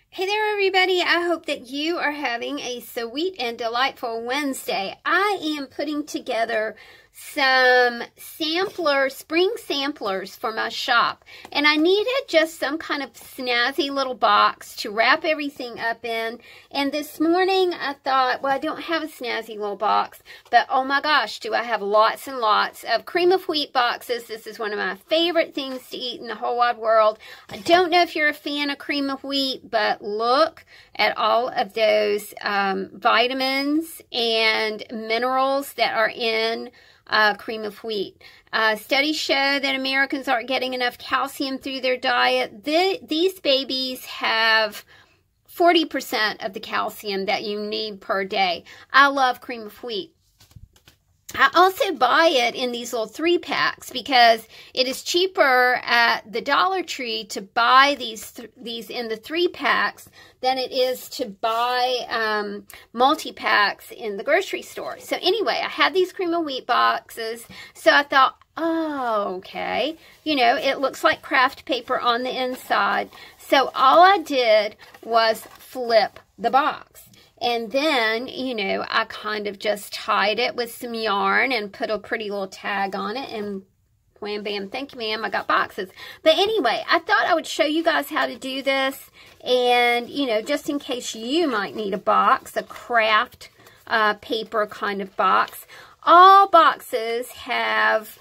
Hey there, everybody. I hope that you are having a sweet and delightful Wednesday. I am putting together some spring samplers for my shop, and I needed just some kind of snazzy little box to wrap everything up in. And this morning I thought, well, I don't have a snazzy little box, but oh my gosh, do I have lots and lots of cream of wheat boxes. This is one of my favorite things to eat in the whole wide world. I don't know if you're a fan of cream of wheat, but look at all of those vitamins and minerals that are in cream of wheat. Studies show that Americans aren't getting enough calcium through their diet. These babies have 40% of the calcium that you need per day. I love cream of wheat. I also buy it in these little 3-packs because it is cheaper at the Dollar Tree to buy these in the 3-packs than it is to buy multi-packs in the grocery store. So anyway, I had these cream of wheat boxes, so I thought, oh, okay, you know, it looks like craft paper on the inside. So all I did was flip the box. And then, you know, I kind of just tied it with some yarn and put a pretty little tag on it, and wham bam, thank you ma'am, I got boxes. But anyway, I thought I would show you guys how to do this, and, you know, just in case you might need a box, a craft paper kind of box. All boxes have,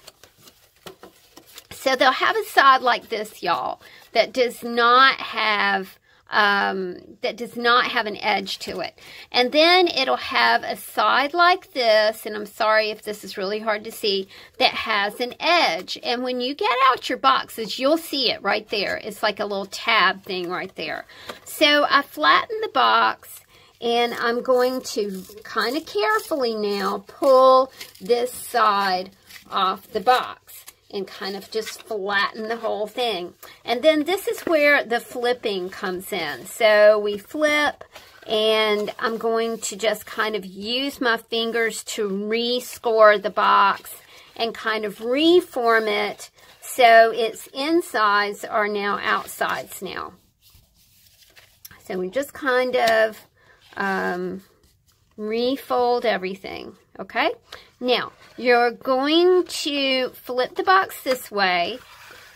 so they'll have a side like this, y'all, that does not have an edge to it. And then it'll have a side like this, and I'm sorry if this is really hard to see, that has an edge. And when you get out your boxes, you'll see it right there. It's like a little tab thing right there. So I flatten the box, and I'm going to kind of carefully now pull this side off the box and kind of just flatten the whole thing. And then this is where the flipping comes in. So we flip, and I'm going to just kind of use my fingers to rescore the box and kind of reform it so its insides are now outsides now. So we just kind of refold everything. Okay, now you're going to flip the box this way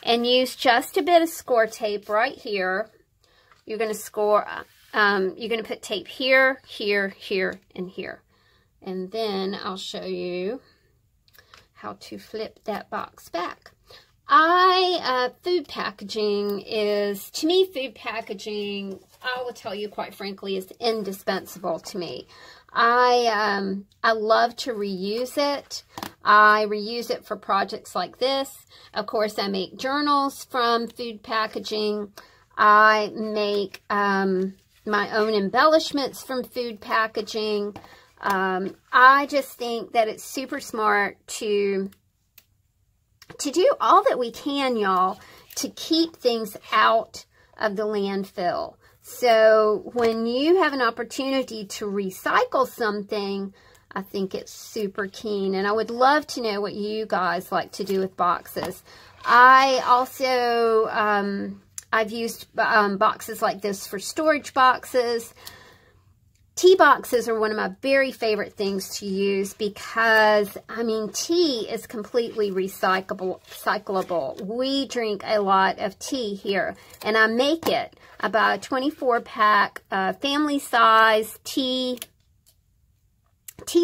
and use just a bit of score tape right here. You're going to score, you're going to put tape here, here, here, and here. And then I'll show you how to flip that box back. Food packaging is, to me, food packaging, I will tell you quite frankly, is indispensable to me. I love to reuse it. I reuse it for projects like this. Of course, I make journals from food packaging. I make my own embellishments from food packaging. I just think that it's super smart to do all that we can, y'all, to keep things out of the landfill. So when you have an opportunity to recycle something, I think it's super keen. And I would love to know what you guys like to do with boxes. I also, I've used boxes like this for storage boxes. Tea boxes are one of my very favorite things to use because, I mean, tea is completely recyclable. We drink a lot of tea here, and I make it about a 24-pack family size tea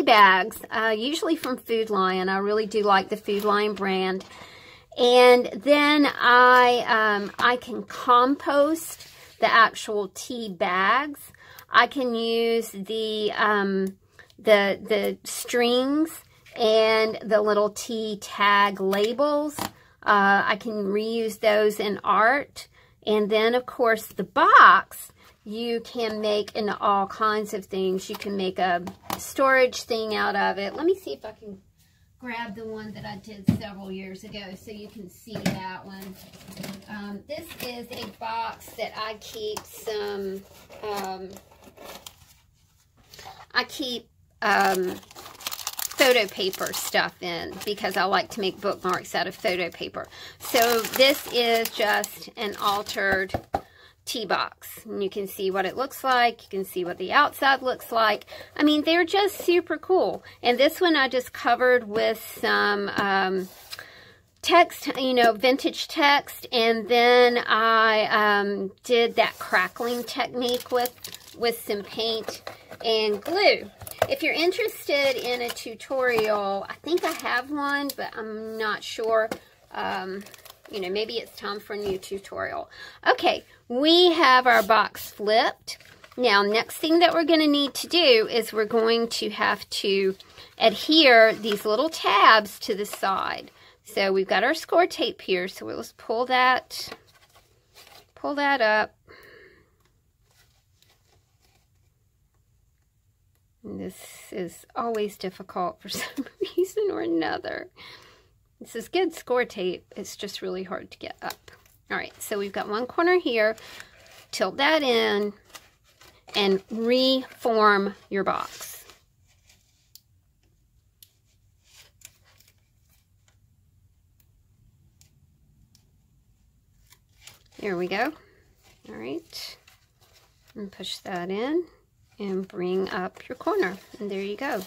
bags, usually from Food Lion. I really do like the Food Lion brand. And then I can compost the actual tea bags. I can use the strings and the little tea tag labels. I can reuse those in art. And then, of course, the box you can make into all kinds of things. You can make a storage thing out of it. Let me see if I can grab the one that I did several years ago so you can see that one. This is a box that I keep some... photo paper stuff in because I like to make bookmarks out of photo paper. So this is just an altered tea box. And you can see what it looks like. You can see what the outside looks like. I mean, they're just super cool. And this one I just covered with some text, you know, vintage text. And then I did that crackling technique with some paint and glue. If you're interested in a tutorial, I think I have one, but I'm not sure. You know, maybe it's time for a new tutorial. Okay, we have our box flipped. Now, next thing that we're going to need to do is we're going to have to adhere these little tabs to the side. So we've got our score tape here, so let's pull that up. And this is always difficult for some reason or another. This is good score tape. It's just really hard to get up. All right, so we've got one corner here. Tilt that in and reform your box. There we go. All right, and push that in and bring up your corner. And there you go.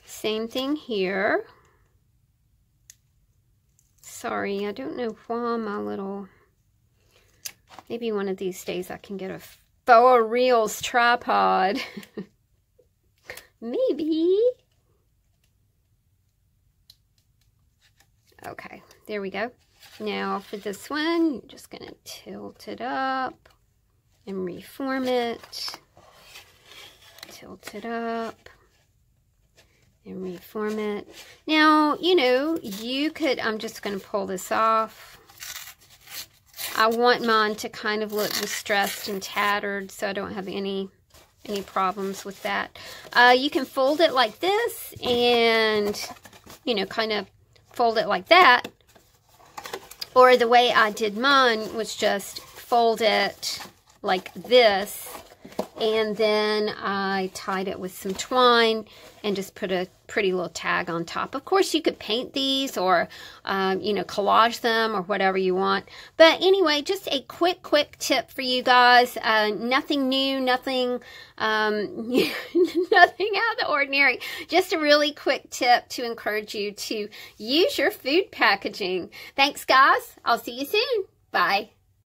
Same thing here. Sorry, I don't know why my little... Maybe one of these days I can get a Four Reels tripod. Maybe. Okay, there we go. Now for this one, you're just going to tilt it up and reform it. Tilt it up and reform it. Now, you know, you could, I'm just going to pull this off. I want mine to kind of look distressed and tattered, so I don't have any problems with that. You can fold it like this and, you know, kind of fold it like that. Or the way I did mine was just fold it like this, and then I tied it with some twine and just put a pretty little tag on top. Of course, you could paint these or, you know, collage them or whatever you want. But anyway, just a quick tip for you guys. Nothing new, nothing, nothing out of the ordinary. Just a really quick tip to encourage you to use your food packaging. Thanks, guys. I'll see you soon. Bye.